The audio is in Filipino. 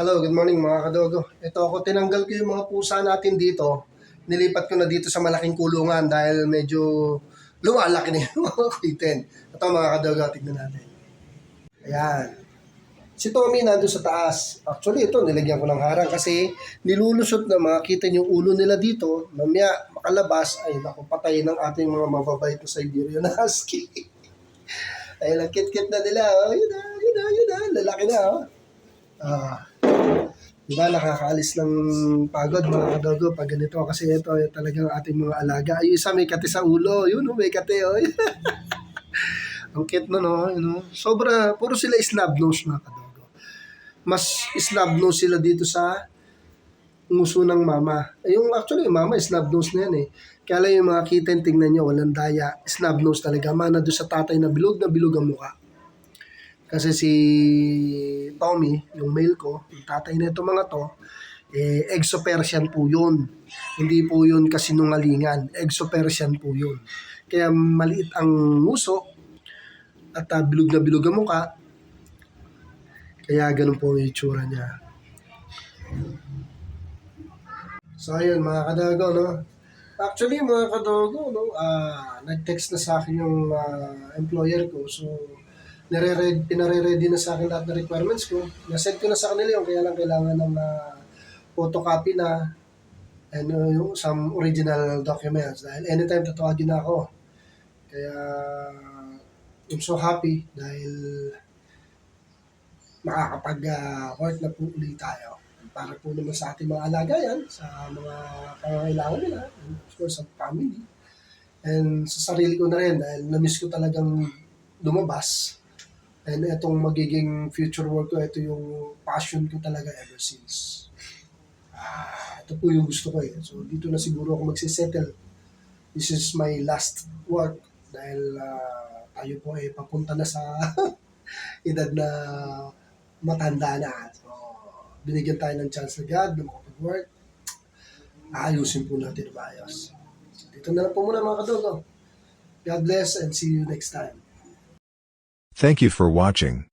Hello, good morning mga kadogo. Ito ako, tinanggal ko yung mga pusa natin dito. Nilipat ko na dito sa malaking kulungan dahil medyo lumalaki na yung mga kitten. Ito mga kadogo, tignan natin. Ayan. Si Tommy nandun sa taas. Actually, ito, nilagyan ko ng harang kasi nilulusot na makita yung ulo nila dito. Mamaya, makalabas, ay naku, patay ng ating mga mababait na Siberian Husky. Ay, ang kit-kit na nila. Oh, yun na. Lalaki na, oh. Diba, nakakaalis ng pagod mga kadogo pag ganito kasi ito talagang ating mga alaga. Ay, isa may kate sa ulo. Yun, oh, may kate, oh. Ang cute no, no? You know? Sobra, puro sila snub nose mga kadogo. Mas snub nose sila dito sa nguso ng mama. Yung actually, yung mama, snub nose na yan eh. Kaya lang yung mga kitten, tingnan nyo, walang daya. Snub nose talaga. Mana doon sa tatay na bilog ang mukha. Kasi si Tommy, yung male ko, yung tatay na ito mga to, Exo-Persian po yun. Hindi po yun kasinungalingan. Exo-Persian po yun. Kaya maliit ang nguso at bilog na bilog ang mukha. Kaya ganun po yung itsura niya. So ayun mga kadogo, no? Actually mga kadogo, no, nag-text na sa akin yung employer ko. So pinare-ready na sa akin lahat ng requirements ko. Na-send ko na sa kanila yung kaya lang kailangan ng photocopy na yung some original documents. Dahil anytime tatawagin na ako. Kaya I'm so happy dahil makakapag-work na po ulit tayo. Para po naman sa ating mga alaga yan, sa mga pangangailangan nila, and of course sa family. And sa sarili ko na rin dahil na-miss ko talagang lumabas. And itong magiging future work ko, ito yung passion ko talaga ever since. Ito po yung gusto ko eh. So dito na siguro ako magsisettle. This is my last work dahil tayo po eh papunta na sa edad na matanda na. So binigyan tayo ng chance na God na makapag-work. Ayusin po natin ang maayos. Dito na lang po muna mga kadogo. God bless and see you next time. Thank you for watching.